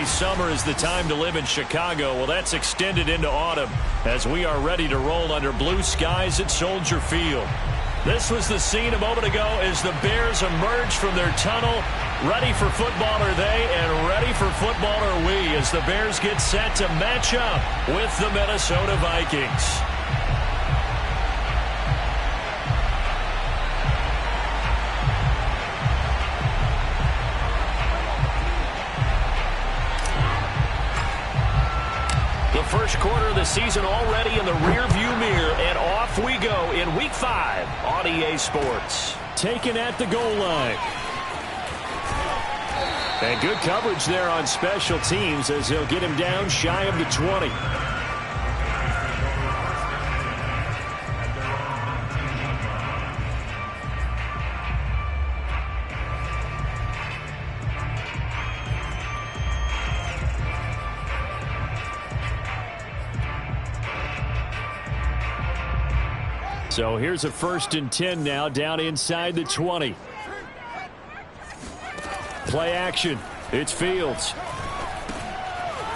say summer is the time to live in Chicago. Well, that's extended into autumn as we are ready to roll under blue skies at Soldier Field. This was the scene a moment ago as the Bears emerged from their tunnel. Ready for football are they, and ready for football are we as the Bears get set to match up with the Minnesota Vikings. The first quarter of the season already in the rearview mirror, and off we go in Week 5 on EA Sports. Taken at the goal line. And good coverage there on special teams as he'll get him down shy of the 20. So here's a 1st and 10 now down inside the 20. Play action. It's Fields.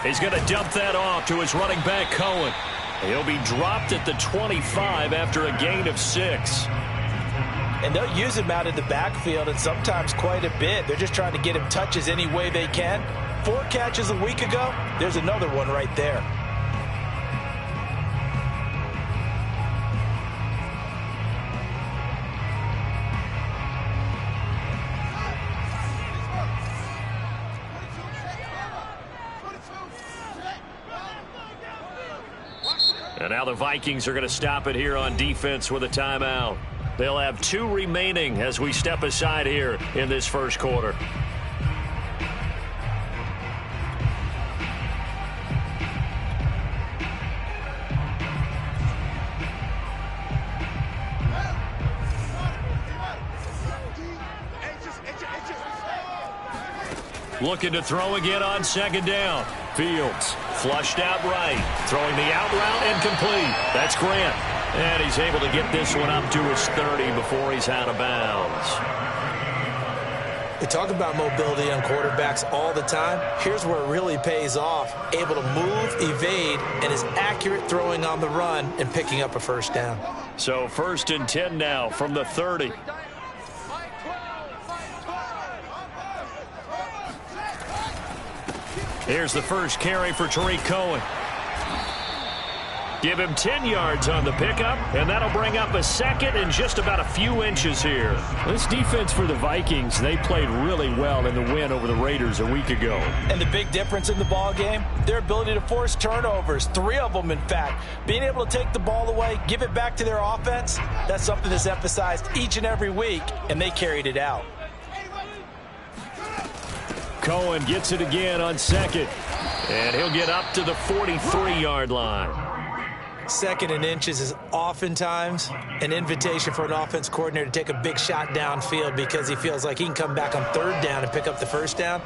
He's going to dump that off to his running back, Cohen. He'll be dropped at the 25 after a gain of 6. And they'll use him out in the backfield, and sometimes quite a bit. They're just trying to get him touches any way they can. 4 catches a week ago. There's another one right there. And now the Vikings are going to stop it here on defense with a timeout. They'll have 2 remaining as we step aside here in this first quarter. Looking to throw again on 2nd down. Fields flushed out right. Throwing the out route incomplete. That's Grant. And he's able to get this one up to his 30 before he's out of bounds. We talk about mobility on quarterbacks all the time. Here's where it really pays off. Able to move, evade, and is accurate throwing on the run and picking up a 1st down. So 1st and 10 now from the 30. Here's the first carry for Tariq Cohen. Give him 10 yards on the pickup, and that'll bring up a 2nd and just about a few inches here. This defense for the Vikings, they played really well in the win over the Raiders a week ago. And the big difference in the ball game, their ability to force turnovers, 3 of them in fact. Being able to take the ball away, give it back to their offense, that's something that's emphasized each and every week, and they carried it out. Cohen gets it again on 2nd, and he'll get up to the 43-yard line. 2nd and inches is oftentimes an invitation for an offense coordinator to take a big shot downfield because he feels like he can come back on 3rd down and pick up the 1st down.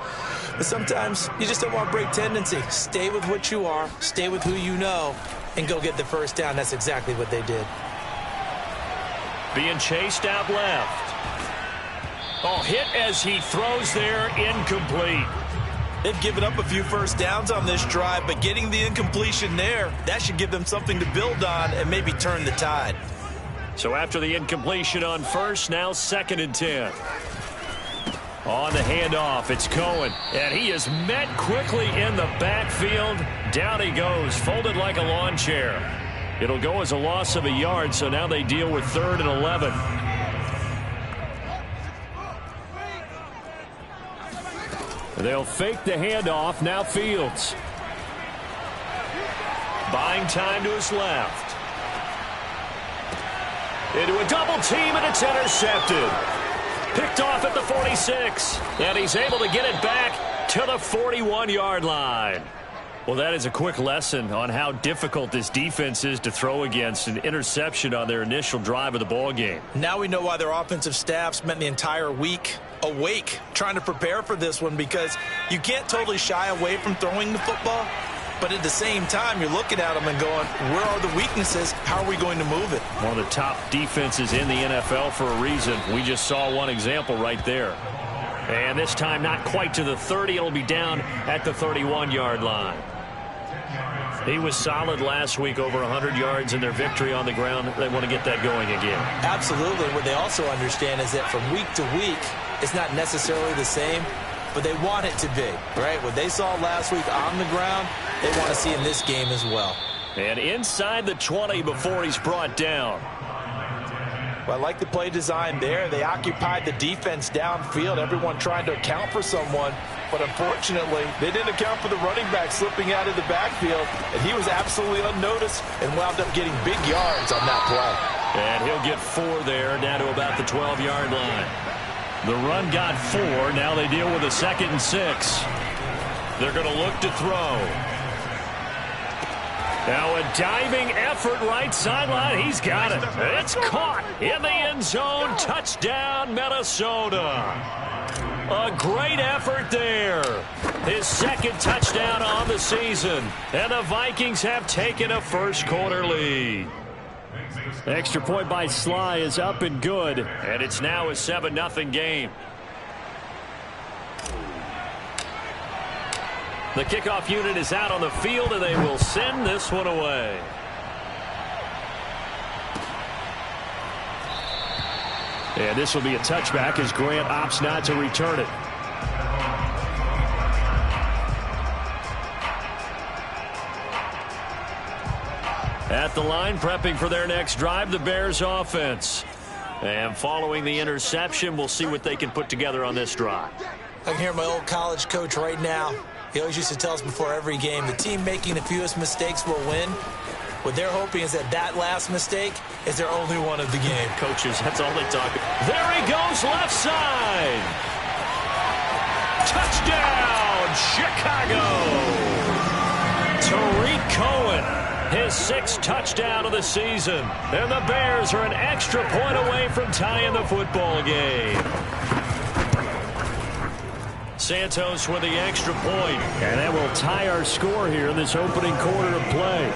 But sometimes you just don't want to break tendency. Stay with what you are, stay with who you know, and go get the 1st down. That's exactly what they did. Being chased out left. Oh, hit as he throws there, incomplete. They've given up a few 1st downs on this drive, but getting the incompletion there, that should give them something to build on and maybe turn the tide. So after the incompletion on 1st, now 2nd and 10. On the handoff, it's Cohen, and he is met quickly in the backfield. Down he goes, folded like a lawn chair. It'll go as a loss of a yard, so now they deal with 3rd and 11. They'll fake the handoff. Now Fields. Buying time to his left. Into a double team, and it's intercepted. Picked off at the 46. And he's able to get it back to the 41-yard line. Well, that is a quick lesson on how difficult this defense is to throw against. An interception on their initial drive of the ball game. Now we know why their offensive staff spent the entire week awake trying to prepare for this one, because you can't totally shy away from throwing the football, but at the same time you're looking at them and going, where are the weaknesses? How are we going to move it? One of the top defenses in the NFL for a reason. We just saw one example right there. And this time not quite to the 30. It'll be down at the 31-yard line. He was solid last week, over 100 yards in their victory on the ground. They want to get that going again. Absolutely. What they also understand is that from week to week, it's not necessarily the same, but they want it to be, right? What they saw last week on the ground, they want to see in this game as well. And inside the 20 before he's brought down. Well, I like the play design there. They occupied the defense downfield, everyone trying to account for someone. But unfortunately, they didn't account for the running back slipping out of the backfield, and he was absolutely unnoticed and wound up getting big yards on that play. And he'll get 4 there, down to about the 12-yard line. The run got 4. Now they deal with a 2nd and 6. They're going to look to throw. Now a diving effort right sideline. He's got it. It's caught in the end zone. Touchdown, Minnesota. A great effort there. His 2nd touchdown on the season. And the Vikings have taken a first-quarter lead. The extra point by Sly is up and good. And it's now a 7-0 game. The kickoff unit is out on the field, and they will send this one away. And this will be a touchback as Grant opts not to return it. At the line, prepping for their next drive, the Bears offense. And following the interception, we'll see what they can put together on this drive. I can hear my old college coach right now. He always used to tell us before every game, the team making the fewest mistakes will win. What they're hoping is that last mistake is their only one of the game. Coaches, that's all they talk about. There he goes, left side. Touchdown, Chicago. Tariq Cohen, his 6th touchdown of the season. And the Bears are an extra point away from tying the football game. Santos with the extra point. And that will tie our score here in this opening quarter of play.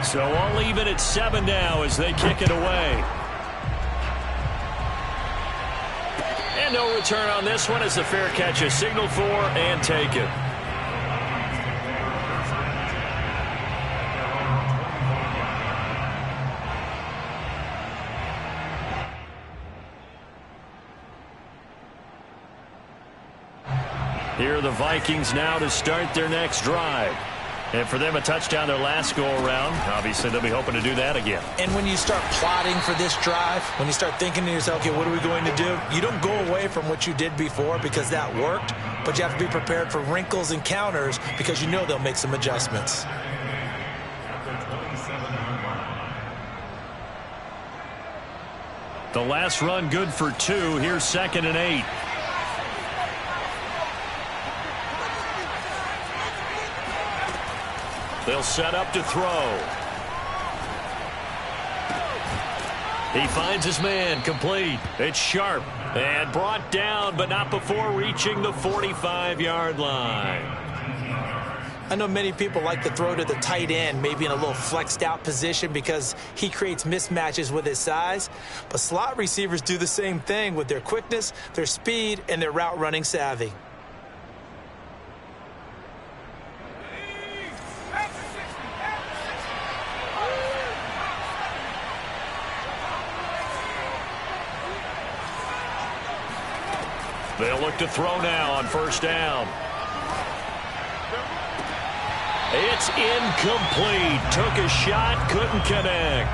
So I'll leave it at 7 now as they kick it away. And no return on this one as the fair catch is signaled for and taken. Here are the Vikings now to start their next drive. And for them, a touchdown their last go-around. Obviously, they'll be hoping to do that again. And when you start plotting for this drive, when you start thinking to yourself, okay, what are we going to do? You don't go away from what you did before because that worked, but you have to be prepared for wrinkles and counters because you know they'll make some adjustments. The last run good for 2. Here's 2nd and 8. They'll set up to throw. He finds his man, complete. It's Sharp and brought down, but not before reaching the 45-yard line. I know many people like to throw to the tight end, maybe in a little flexed out position because he creates mismatches with his size. But slot receivers do the same thing with their quickness, their speed, and their route running savvy. They'll look to throw now on 1st down. It's incomplete. Took a shot, couldn't connect.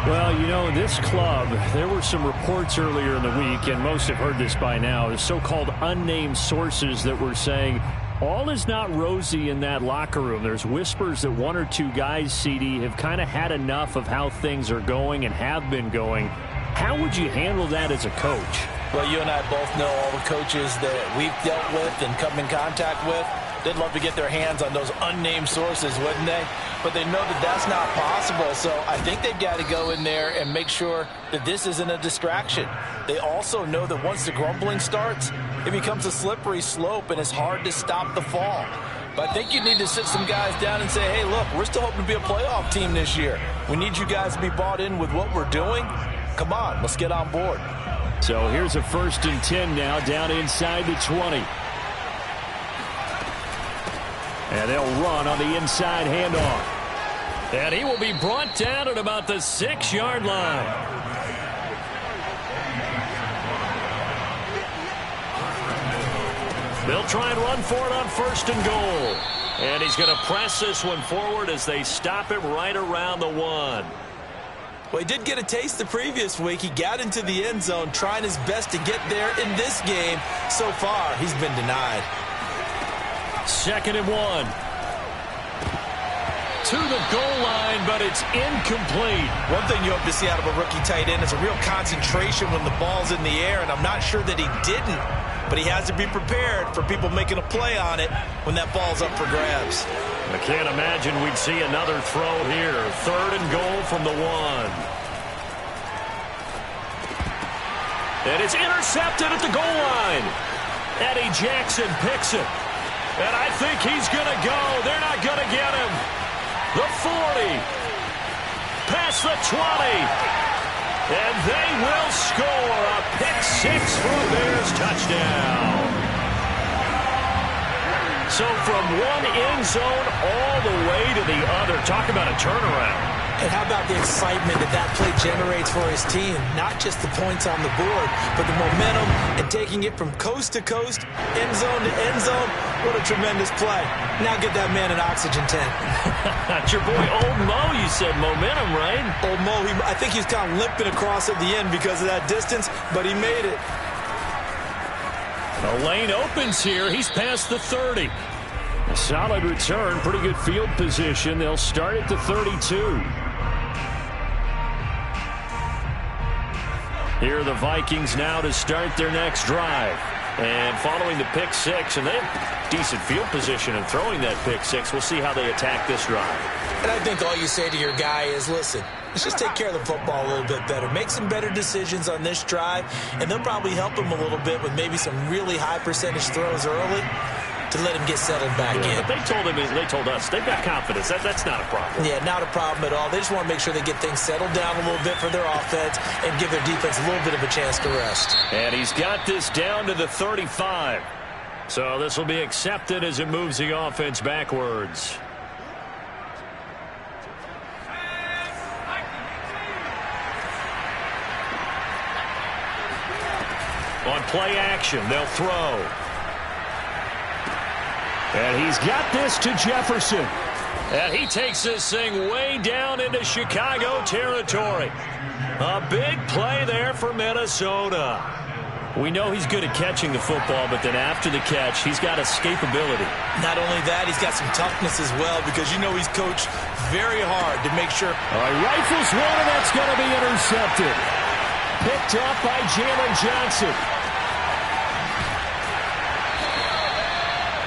Well, you know, this club, there were some reports earlier in the week, and most have heard this by now, the so-called unnamed sources that were saying all is not rosy in that locker room. There's whispers that 1 or 2 guys, CD, have kind of had enough of how things are going and have been going. How would you handle that as a coach? Well, you and I both know all the coaches that we've dealt with and come in contact with. They'd love to get their hands on those unnamed sources, wouldn't they? But they know that that's not possible, so I think they've got to go in there and make sure that this isn't a distraction. They also know that once the grumbling starts, it becomes a slippery slope, and it's hard to stop the fall. But I think you need to sit some guys down and say, hey, look, we're still hoping to be a playoff team this year. We need you guys to be bought in with what we're doing. Come on, let's get on board. So here's a 1st and 10 now, down inside the 20. And they'll run on the inside handoff. And he will be brought down at about the 6-yard line. They'll try and run for it on 1st and goal. And he's going to press this one forward as they stop it right around the 1. Well, he did get a taste the previous week. He got into the end zone trying his best to get there in this game. So far, he's been denied. 2nd and 1. To the goal line, but it's incomplete. One thing you hope to see out of a rookie tight end is a real concentration when the ball's in the air, and I'm not sure that he didn't, but he has to be prepared for people making a play on it when that ball's up for grabs. I can't imagine we'd see another throw here. 3rd and goal from the 1. And it's intercepted at the goal line. Eddie Jackson picks it. And I think he's going to go. They're not going to get him. The 40. Past the 20. And they will score a pick-6 for a Bears touchdown. So from one end zone all the way to the other. Talk about a turnaround. And how about the excitement that play generates for his team? Not just the points on the board, but the momentum and taking it from coast to coast, end zone to end zone. What a tremendous play. Now get that man an oxygen tent. That's your boy Old Mo, you said. Momentum, right? Old Mo, I think he's kind of limping across at the end because of that distance, but he made it. The lane opens here. He's past the 30. A solid return, pretty good field position. They'll start at the 32. Here are the Vikings now to start their next drive. And following the pick-6, and they have decent field position in throwing that pick-6. We'll see how they attack this drive. And I think all you say to your guy is, listen, let's just take care of the football a little bit better. Make some better decisions on this drive, and they'll probably help him a little bit with maybe some really high percentage throws early to let him get settled back in. But they told us they've got confidence. That's not a problem. Yeah, not a problem at all. They just want to make sure they get things settled down a little bit for their offense and give their defense a little bit of a chance to rest. And he's got this down to the 35. So this will be accepted as it moves the offense backwards. On play action, they'll throw. And he's got this to Jefferson. And he takes this thing way down into Chicago territory. A big play there for Minnesota. We know he's good at catching the football, but then after the catch, he's got escapability. Not only that, he's got some toughness as well, because you know he's coached very hard to make sure. All right, rifles one, and that's going to be intercepted. Picked up by Jalen Johnson.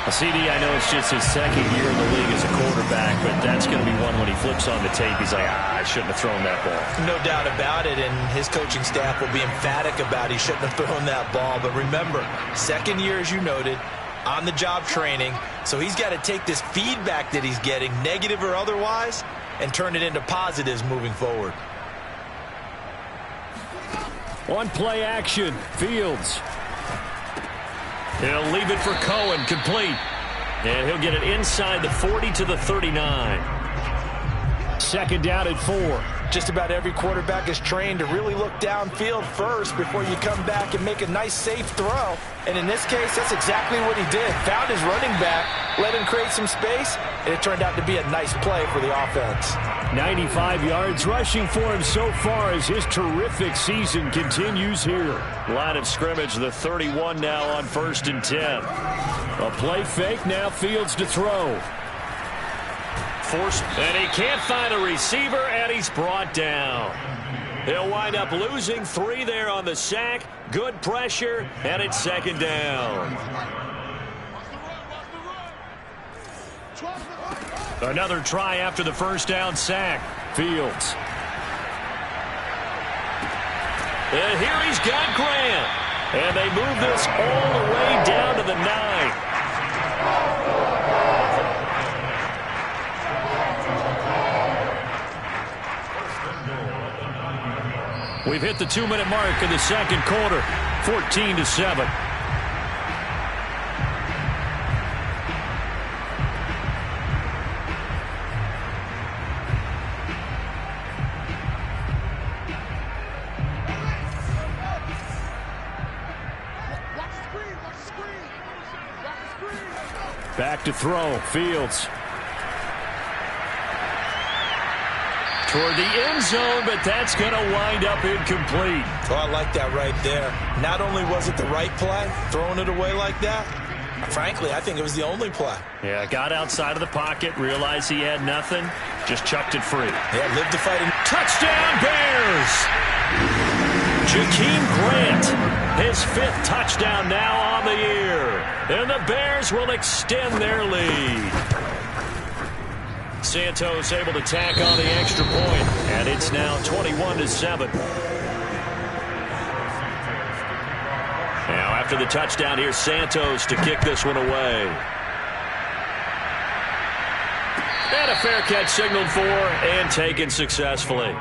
CD, I know it's just his 2nd year in the league as a quarterback, but that's going to be one when he flips on the tape. He's like, I shouldn't have thrown that ball. No doubt about it, and his coaching staff will be emphatic about he shouldn't have thrown that ball. But remember, 2nd year, as you noted, on-the-job training, so he's got to take this feedback that he's getting, negative or otherwise, and turn it into positives moving forward. On play action, Fields. He'll leave it for Cohen, complete. And he'll get it inside the 40 to the 39. 2nd down at 4. Just about every quarterback is trained to really look downfield first before you come back and make a nice, safe throw. And in this case, that's exactly what he did. Found his running back, let him create some space, and it turned out to be a nice play for the offense. 95 yards rushing for him so far as his terrific season continues here. Line of scrimmage, the 31 now on 1st and 10. A play fake, now Fields to throw. Forced, and he can't find a receiver, and he's brought down. He'll wind up losing 3 there on the sack. Good pressure, and it's 2nd down. Another try after the first down sack. Fields. And here he's got Grant. And they move this all the way down to the 9. We've hit the 2-minute mark in the second quarter. 14-7. Back to throw. Fields. Toward the end zone, but that's going to wind up incomplete. Oh, I like that right there. Not only was it the right play, throwing it away like that, frankly, I think it was the only play. Yeah, got outside of the pocket, realized he had nothing, just chucked it free. Yeah, lived to fight. Touchdown, Bears! Jakeem Grant, his 5th touchdown now on the year. And the Bears will extend their lead. Santos able to tack on the extra point, and it's now 21-7. Now after the touchdown, here's Santos to kick this one away. And a fair catch signaled for and taken successfully.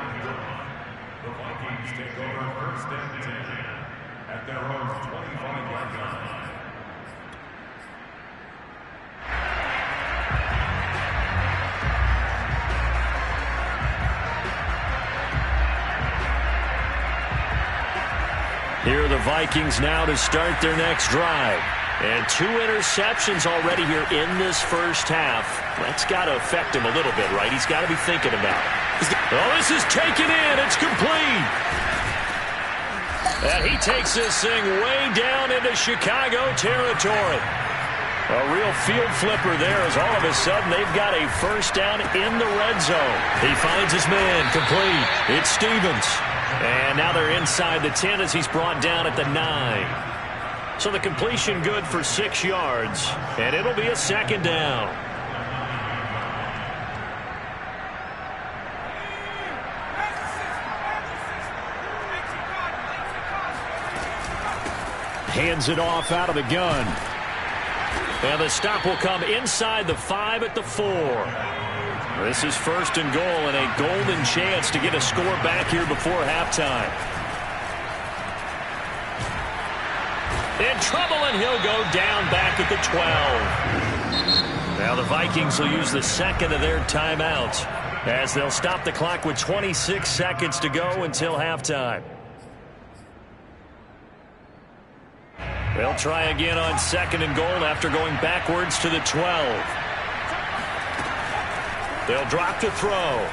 Here are the Vikings now to start their next drive. And 2 interceptions already here in this first half. That's got to affect him a little bit, right? He's got to be thinking about it. Oh, this is taken in. It's complete. And he takes this thing way down into Chicago territory. A real field flipper there as all of a sudden they've got a first down in the red zone. He finds his man complete. It's Stevens. And now they're inside the 10 as he's brought down at the 9. So the completion good for 6 yards. And it'll be a second down. Hands it off out of the gun. And the stop will come inside the 5 at the 4. This is 1st and goal and a golden chance to get a score back here before halftime. In trouble, and he'll go down back at the 12. Now the Vikings will use the second of their timeouts as they'll stop the clock with 26 seconds to go until halftime. They'll try again on 2nd and goal after going backwards to the 12. They'll drop to throw.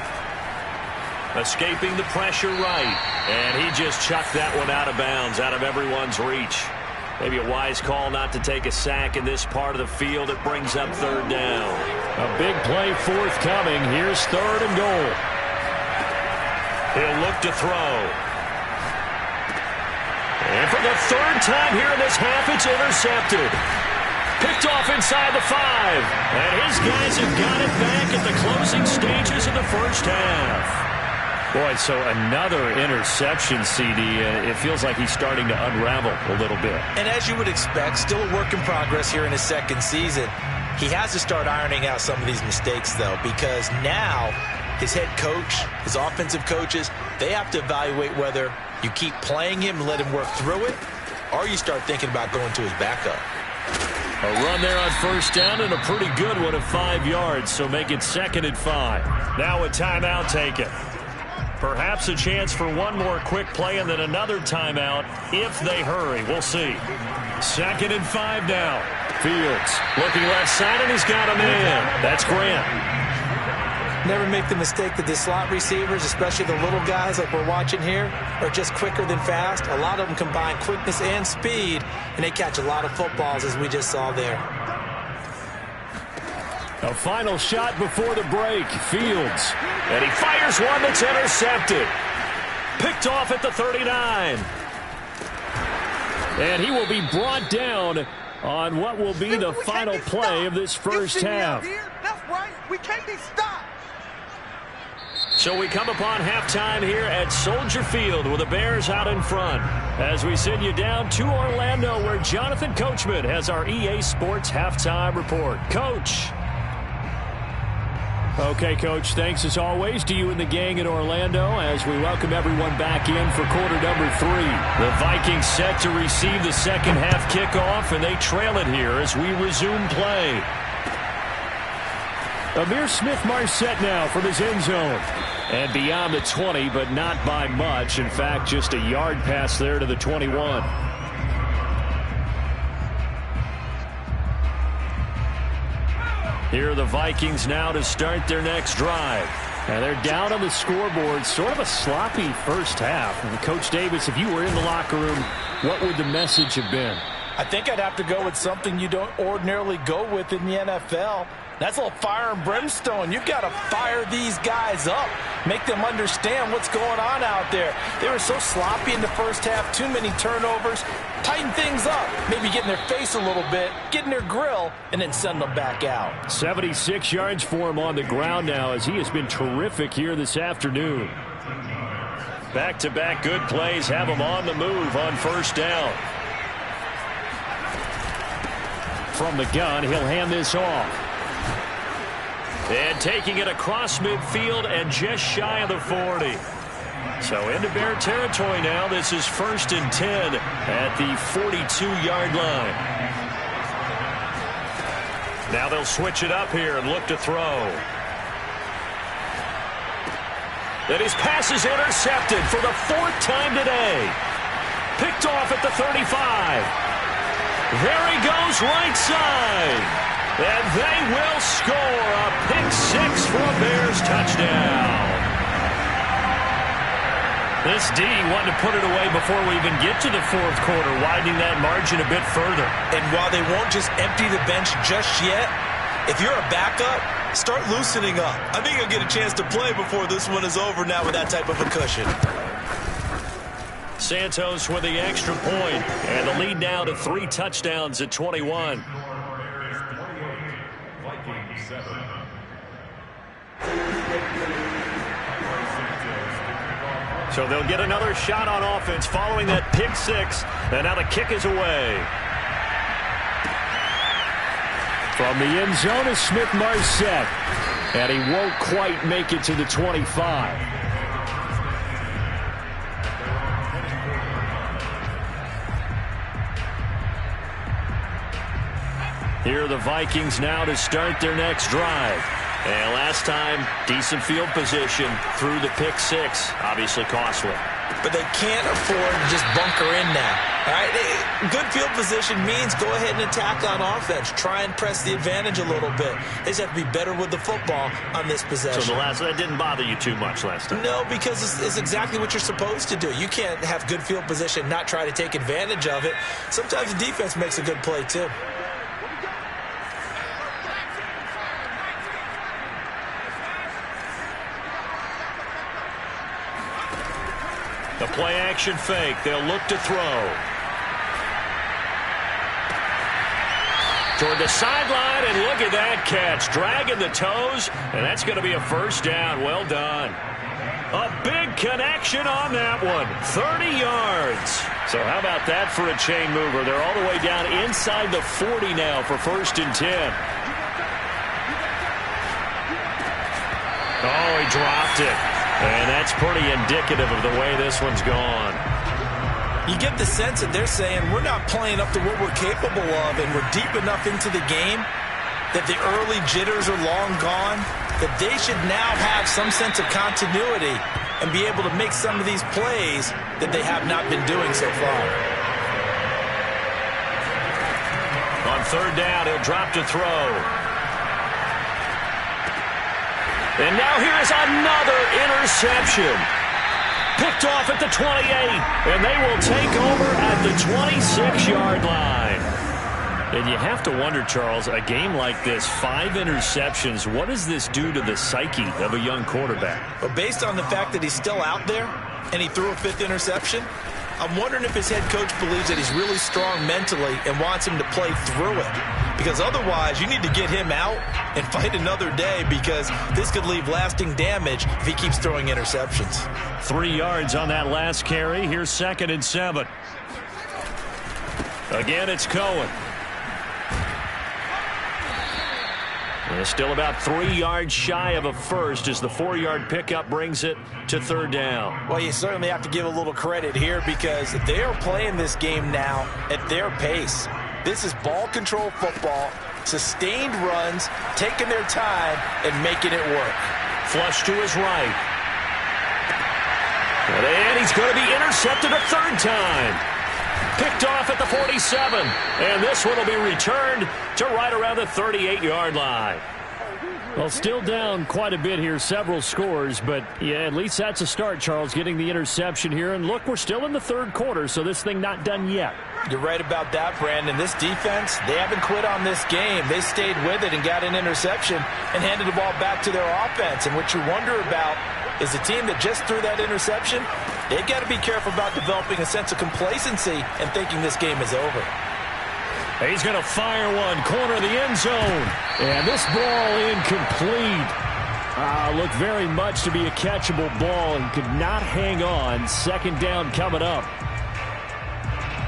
Escaping the pressure right. And he just chucked that one out of bounds, out of everyone's reach. Maybe a wise call not to take a sack in this part of the field. It brings up 3rd down. A big play forthcoming. Here's 3rd and goal. He'll look to throw. And for the 3rd time here in this half, it's intercepted. Picked off inside the 5. And his guys have got it back at the closing stages of the first half. Boy, so another interception, CD, and it feels like he's starting to unravel a little bit. And as you would expect, still a work in progress here in his 2nd season. He has to start ironing out some of these mistakes, though, because now his head coach, his offensive coaches, they have to evaluate whether you keep playing him and let him work through it, or you start thinking about going to his backup. A run there on 1st down and a pretty good one of 5 yards, so make it 2nd and 5. Now a timeout taken. Perhaps a chance for one more quick play and then another timeout if they hurry. We'll see. 2nd and 5 now. Fields looking left side, and he's got a man. That's Grant. Never make the mistake that the slot receivers, especially the little guys like we're watching here, are just quicker than fast. A lot of them combine quickness and speed, and they catch a lot of footballs, as we just saw there. A final shot before the break. Fields. And he fires one that's intercepted. Picked off at the 39. And he will be brought down on what will be the final play of this first half. We can't be stopped. So we come upon halftime here at Soldier Field with the Bears out in front as we send you down to Orlando where Jonathan Coachman has our EA Sports halftime report. Coach. Okay, Coach, thanks as always to you and the gang in Orlando as we welcome everyone back in for quarter number 3. The Vikings set to receive the second half kickoff, and they trail it here as we resume play. Amir Smith-Marset now from his end zone. And beyond the 20, but not by much. In fact, just a yard pass there to the 21. Here are the Vikings now to start their next drive. And they're down on the scoreboard. Sort of a sloppy first half. And Coach Davis, if you were in the locker room, what would the message have been? I think I'd have to go with something you don't ordinarily go with in the NFL. That's a little fire and brimstone. You've got to fire these guys up. Make them understand what's going on out there. They were so sloppy in the first half. Too many turnovers. Tighten things up. Maybe get in their face a little bit. Get in their grill. And then send them back out. 76 yards for him on the ground now as he has been terrific here this afternoon. Back-to-back good plays have him on the move on first down. From the gun, he'll hand this off. And taking it across midfield and just shy of the 40. So into Bear territory now. This is 1st and 10 at the 42-yard line. Now they'll switch it up here and look to throw. Then his pass is intercepted for the 4th time today. Picked off at the 35. There he goes right side. And they will score a pick 6 for a Bears touchdown. This D wanted to put it away before we even get to the 4th quarter, widening that margin a bit further. And while they won't just empty the bench just yet, if you're a backup, start loosening up. I think you'll get a chance to play before this one is over now with that type of a cushion. Santos with the extra point, and the lead now to 3 touchdowns at 21. So they'll get another shot on offense following that pick 6, and now the kick is away. From the end zone is Smith-Marset, and he won't quite make it to the 25. Here are the Vikings now to start their next drive. And last time, decent field position through the pick 6. Obviously costly. But they can't afford to just bunker in now. All right, good field position means go ahead and attack on offense. Try and press the advantage a little bit. They just have to be better with the football on this possession. So that didn't bother you too much last time? No, because it's exactly what you're supposed to do. You can't have good field position, not try to take advantage of it. Sometimes the defense makes a good play too. The play-action fake. They'll look to throw. Toward the sideline, and look at that catch. Dragging the toes, and that's going to be a first down. Well done. A big connection on that one. 30 yards. So how about that for a chain mover? They're all the way down inside the 40 now for 1st and 10. Oh, he dropped it. And that's pretty indicative of the way this one's gone. You get the sense that they're saying we're not playing up to what we're capable of, and we're deep enough into the game that the early jitters are long gone, that they should now have some sense of continuity and be able to make some of these plays that they have not been doing so far. On 3rd down, he'll drop to throw. And now here's another interception. Picked off at the 28, and they will take over at the 26-yard line. And you have to wonder, Charles, a game like this, 5 interceptions, what does this do to the psyche of a young quarterback? Well, based on the fact that he's still out there and he threw a 5th interception, I'm wondering if his head coach believes that he's really strong mentally and wants him to play through it. because otherwise you need to get him out and fight another day, because this could leave lasting damage if he keeps throwing interceptions. 3 yards on that last carry. Here's 2nd and 7. Again, it's Cohen. And still about 3 yards shy of a first as the 4-yard pickup brings it to 3rd down. Well, you certainly have to give a little credit here, because they are playing this game now at their pace. This is ball control football, sustained runs, taking their time and making it work. Flush to his right. And he's going to be intercepted a 3rd time. Picked off at the 47. And this one will be returned to right around the 38-yard line. Well, still down quite a bit here, several scores, but yeah, at least that's a start, Charles, getting the interception here. And look, we're still in the 3rd quarter, so this thing not done yet. You're right about that, Brandon. This defense, they haven't quit on this game. They stayed with it and got an interception and handed the ball back to their offense. And what you wonder about is the team that just threw that interception, they've got to be careful about developing a sense of complacency and thinking this game is over. He's going to fire one, corner of the end zone. And this ball incomplete. Looked very much to be a catchable ball and could not hang on. 2nd down coming up.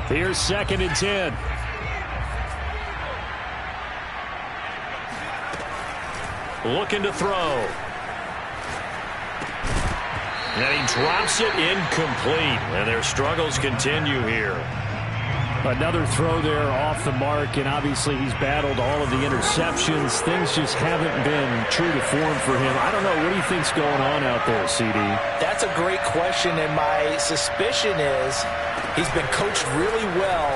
Here's 2nd and 10. Looking to throw. And he drops it incomplete. And their struggles continue here. Another throw there off the mark, and obviously he's battled all of the interceptions. Things just haven't been true to form for him. I don't know. What do you think's going on out there, CD? That's a great question, and my suspicion is he's been coached really well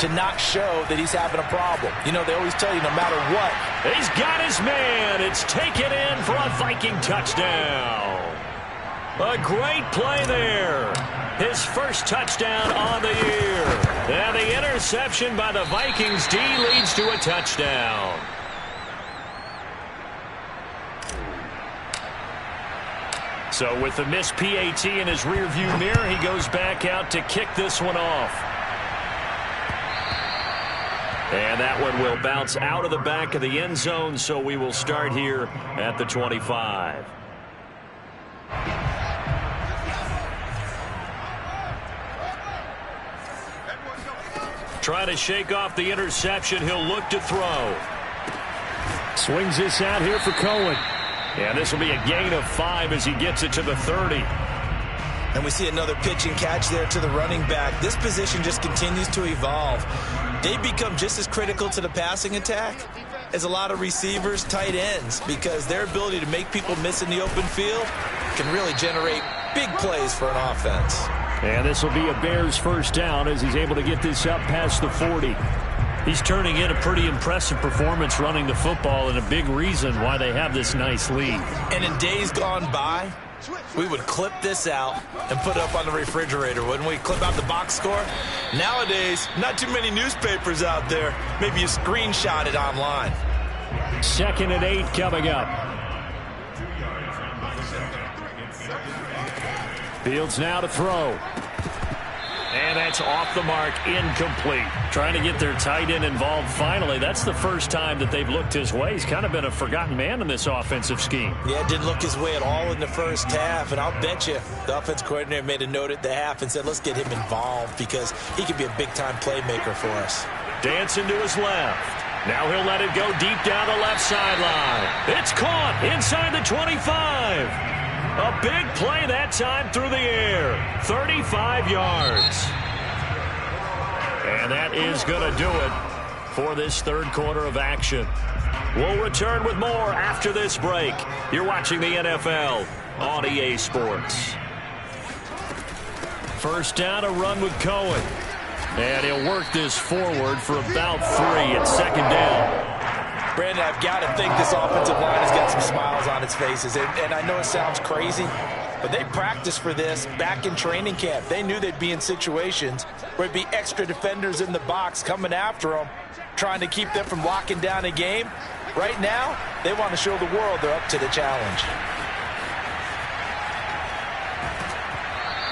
to not show that he's having a problem. You know, they always tell you no matter what. He's got his man. It's taken in for a Viking touchdown. A great play there. His first touchdown on the year. And the interception by the Vikings D leads to a touchdown. So with the missed PAT in his rearview mirror, he goes back out to kick this one off. And that one will bounce out of the back of the end zone, so we will start here at the 25. Trying to shake off the interception. He'll look to throw. Swings this out here for Cohen. And this will be a gain of 5 as he gets it to the 30. And we see another pitch and catch there to the running back. This position just continues to evolve. They become just as critical to the passing attack as a lot of receivers, tight ends, because their ability to make people miss in the open field can really generate big plays for an offense. And this will be a Bears first down as he's able to get this up past the 40. He's turning in a pretty impressive performance running the football, and a big reason why they have this nice lead. And in days gone by, we would clip this out and put it up on the refrigerator, wouldn't we? Clip out the box score. Nowadays, not too many newspapers out there. Maybe you screenshot it online. 2nd and 8 coming up. Fields now to throw. And that's off the mark, incomplete. Trying to get their tight end involved finally. That's the first time that they've looked his way. He's kind of been a forgotten man in this offensive scheme. Yeah, it didn't look his way at all in the first half. And I'll bet you the offense coordinator made a note at the half and said, let's get him involved because he could be a big-time playmaker for us. Dancing to his left. Now he'll let it go deep down the left sideline. It's caught inside the 25. A big play that time through the air. 35 yards. And that is going to do it for this third quarter of action. We'll return with more after this break. You're watching the NFL on EA Sports. First down, a run with Cohen. And he'll work this forward for about 3 at 2nd down. Brandon, I've got to think this offensive line has got some smiles on its faces. And I know it sounds crazy, but they practiced for this back in training camp. They knew they'd be in situations where it'd be extra defenders in the box coming after them, trying to keep them from locking down a game. Right now, they want to show the world they're up to the challenge.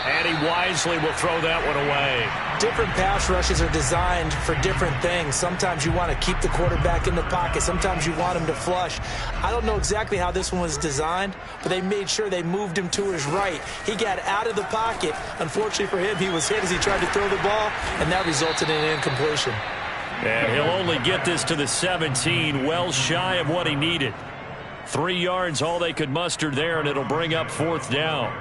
And he wisely will throw that one away. different pass rushes are designed for different things. Sometimes you want to keep the quarterback in the pocket. Sometimes you want him to flush. I don't know exactly how this one was designed, but they made sure they moved him to his right. He got out of the pocket. Unfortunately for him, he was hit as he tried to throw the ball, and that resulted in an incompletion. And he'll only get this to the 17, well shy of what he needed. 3 yards, all they could muster there, and it'll bring up 4th down.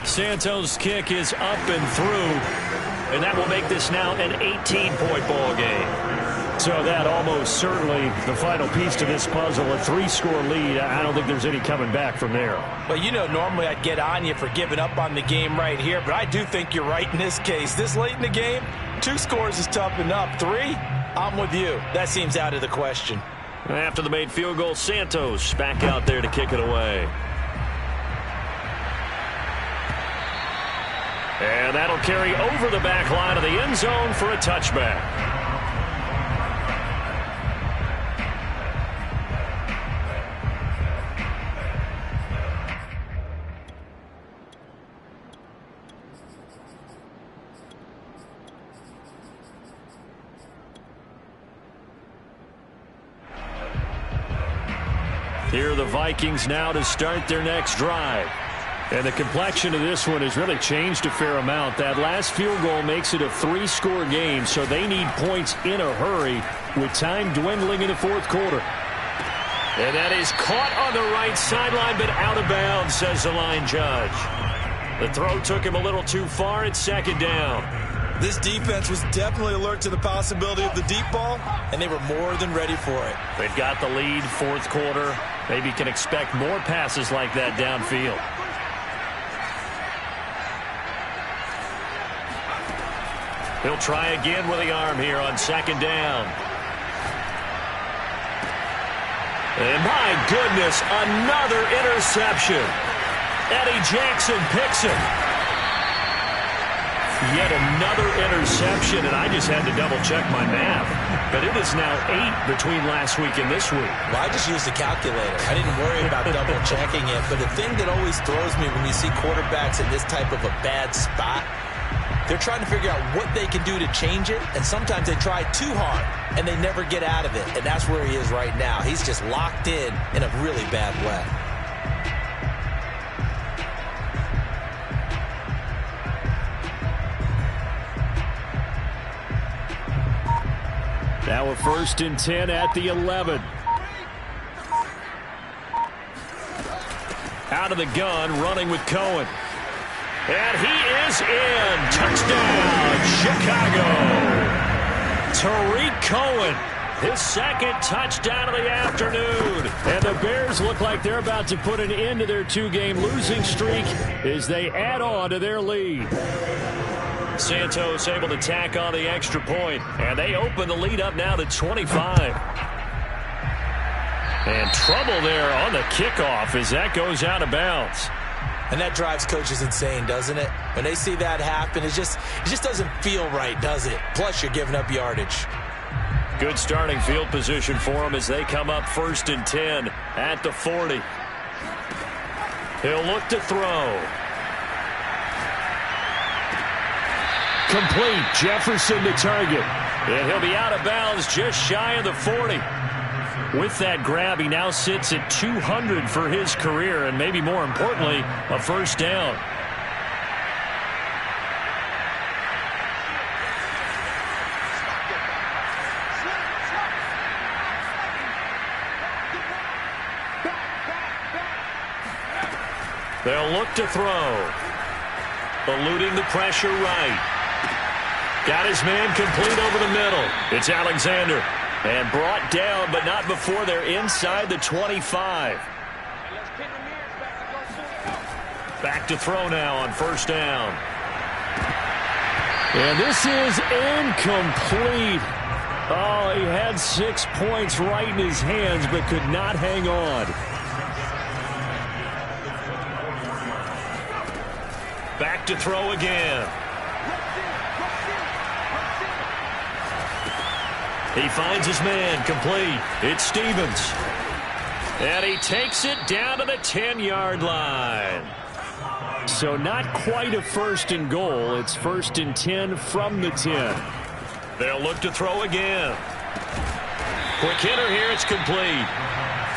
Santos' kick is up and through, and that will make this now an 18-point ball game. So that almost certainly the final piece to this puzzle, a 3-score lead. I don't think there's any coming back from there. Well, you know, normally I'd get on you for giving up on the game right here, but I do think you're right in this case. This late in the game, 2 scores is tough enough. 3, I'm with you. That seems out of the question. After the made field goal, Santos back out there to kick it away. And that'll carry over the back line of the end zone for a touchback. Here are the Vikings now to start their next drive. And the complexion of this one has really changed a fair amount. That last field goal makes it a 3-score game, so they need points in a hurry with time dwindling in the 4th quarter. And that is caught on the right sideline, but out of bounds, says the line judge. The throw took him a little too far. It's 2nd down. This defense was definitely alert to the possibility of the deep ball, and they were more than ready for it. They've got the lead, 4th quarter. Maybe can expect more passes like that downfield. He'll try again with the arm here on 2nd down. And my goodness, another interception. Eddie Jackson picks him. Yet another interception, and I just had to double-check my math. But it is now 8 between last week and this week. Well, I just used a calculator. I didn't worry about double-checking it. But the thing that always throws me when you see quarterbacks in this type of a bad spot, they're trying to figure out what they can do to change it, and sometimes they try too hard, and they never get out of it. And that's where he is right now. He's just locked in a really bad way. Now a 1st and 10 at the 11. Out of the gun, running with Cohen. And he is in. Touchdown, Chicago. Tariq Cohen, his 2nd touchdown of the afternoon. And the Bears look like they're about to put an end to their 2-game losing streak as they add on to their lead. Santos able to tack on the extra point, and they open the lead up now to 25. And trouble there on the kickoff as that goes out of bounds. And that drives coaches insane, doesn't it? When they see that happen, it just doesn't feel right, does it? Plus, you're giving up yardage. Good starting field position for them as they come up 1st and 10 at the 40. He'll look to throw. Complete. Jefferson to target. And he'll be out of bounds just shy of the 40. With that grab, he now sits at 200 for his career, and maybe more importantly, a 1st down. They'll look to throw. Eluding the pressure right. Got his man complete over the middle. It's Alexander. And brought down, but not before they're inside the 25. Back to throw now on 1st down. And this is incomplete. Oh, he had 6 points right in his hands, but could not hang on. Back to throw again. He finds his man complete. It's Stevens. And he takes it down to the 10-yard line. So not quite a 1st and goal. It's 1st and 10 from the 10. They'll look to throw again. Quick hitter here. It's complete.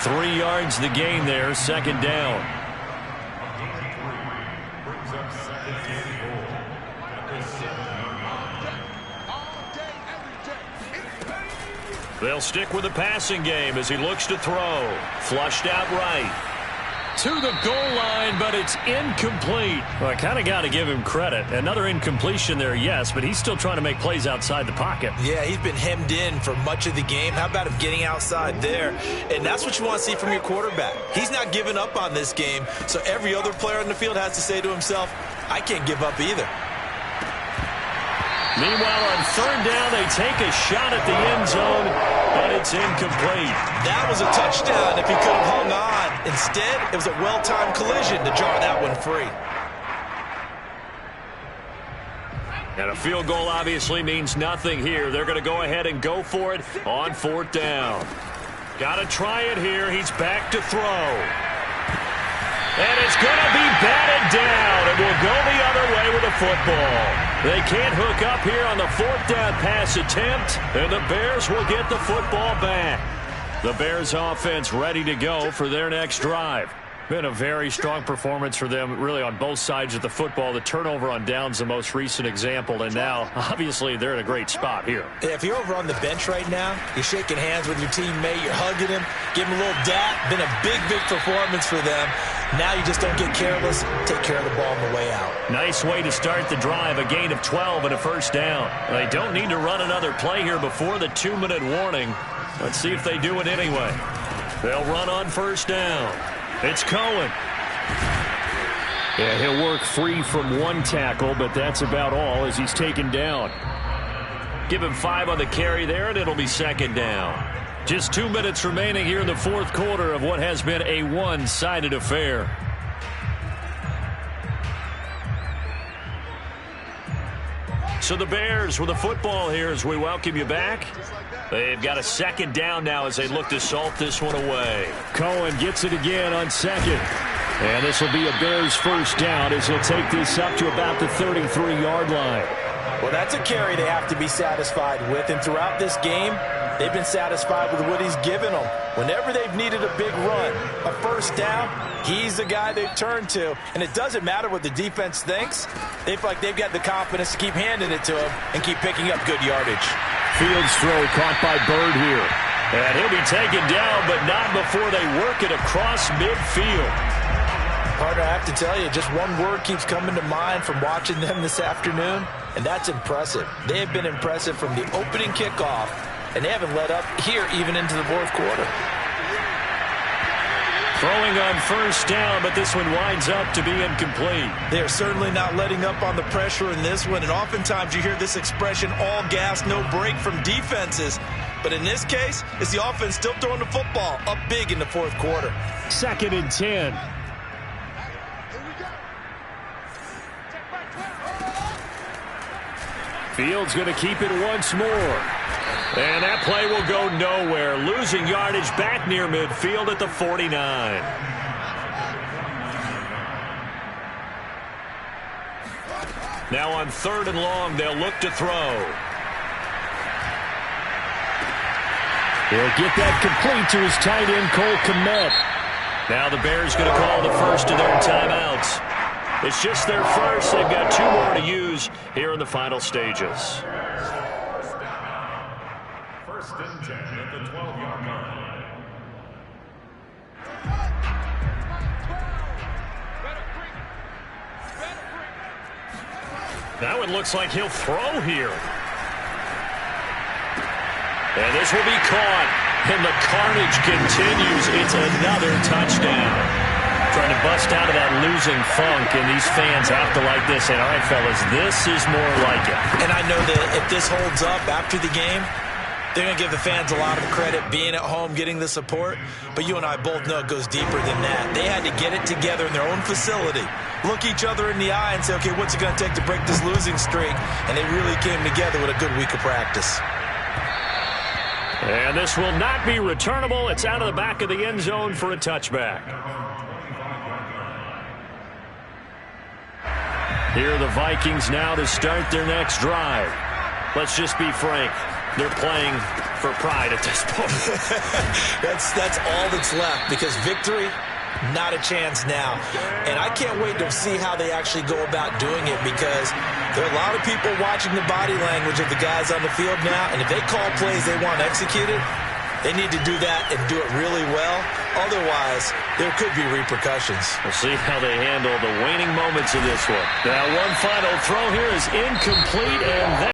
3 yards the gain there. 2nd down. They'll stick with the passing game as he looks to throw. Flushed out right. To the goal line, but it's incomplete. Well, I kind of got to give him credit. Another incompletion there, yes, but he's still trying to make plays outside the pocket. Yeah, he's been hemmed in for much of the game. How about him getting outside there? And that's what you want to see from your quarterback. He's not giving up on this game, so every other player on the field has to say to himself, I can't give up either. Meanwhile, on 3rd down, they take a shot at the end zone, but it's incomplete. That was a touchdown if he could have hung on. Instead, it was a well-timed collision to draw that one free. And a field goal obviously means nothing here. They're going to go ahead and go for it on 4th down. Got to try it here. He's back to throw. And it's going to be batted down, and will go the other way with the football. They can't hook up here on the 4th down pass attempt, and the Bears will get the football back. The Bears offense ready to go for their next drive. Been a very strong performance for them, really, on both sides of the football. The turnover on downs, the most recent example, and now, obviously, they're in a great spot here. If you're over on the bench right now, you're shaking hands with your teammate, you're hugging him, giving him a little dap. Been a big, big performance for them. Now you just don't get careless. Take care of the ball on the way out. Nice way to start the drive, a gain of 12 and a 1st down. They don't need to run another play here before the 2-minute warning. Let's see if they do it anyway. They'll run on 1st down. It's Cohen. Yeah, he'll work free from 1 tackle, but that's about all as he's taken down. Give him 5 on the carry there, and it'll be 2nd down. Just 2 minutes remaining here in the 4th quarter of what has been a one-sided affair. So the Bears with the football here as we welcome you back. They've got a 2nd down now as they look to salt this one away. Cohen gets it again on 2nd. And this will be a Bears 1st down as he'll take this up to about the 33-yard line. Well, that's a carry they have to be satisfied with. And throughout this game, they've been satisfied with what he's given them. Whenever they've needed a big run, a 1st down, he's the guy they've turned to. And it doesn't matter what the defense thinks. They feel like they've got the confidence to keep handing it to him and keep picking up good yardage. Fields throw caught by Bird here. And he'll be taken down, but not before they work it across midfield. Partner, I have to tell you, just one word keeps coming to mind from watching them this afternoon, and that's impressive. They have been impressive from the opening kickoff, and they haven't let up here even into the 4th quarter. Throwing on 1st down, but this one winds up to be incomplete. They're certainly not letting up on the pressure in this one, and oftentimes you hear this expression, all gas, no break from defenses. But in this case, it's the offense still throwing the football up big in the 4th quarter. 2nd and 10. Fields going to keep it once more. And that play will go nowhere. Losing yardage back near midfield at the 49. Now on 3rd and long, they'll look to throw. He'll get that complete to his tight end, Cole Kmet. Now the Bears going to call the first of their timeouts. It's just their first. They've got 2 more to use here in the final stages. 1st and 10 at the 12-yard line. That one looks like he'll throw here. And this will be caught. And the carnage continues. It's another touchdown. Trying to bust out of that losing funk, and these fans have to like this. And all right, fellas, this is more like it. And I know that if this holds up after the game, they're going to give the fans a lot of credit being at home, getting the support. But you and I both know it goes deeper than that. They had to get it together in their own facility, look each other in the eye and say, okay, what's it going to take to break this losing streak? And they really came together with a good week of practice. And this will not be returnable. It's out of the back of the end zone for a touchback. Here are the Vikings now to start their next drive. Let's just be frank. They're playing for pride at this point. That's all that's left, because victory, not a chance now. And I can't wait to see how they actually go about doing it, because there are a lot of people watching the body language of the guys on the field now, and if they call plays they want executed, they need to do that and do it really well. Otherwise, there could be repercussions. We'll see how they handle the waning moments of this one. Now, one final throw here is incomplete, and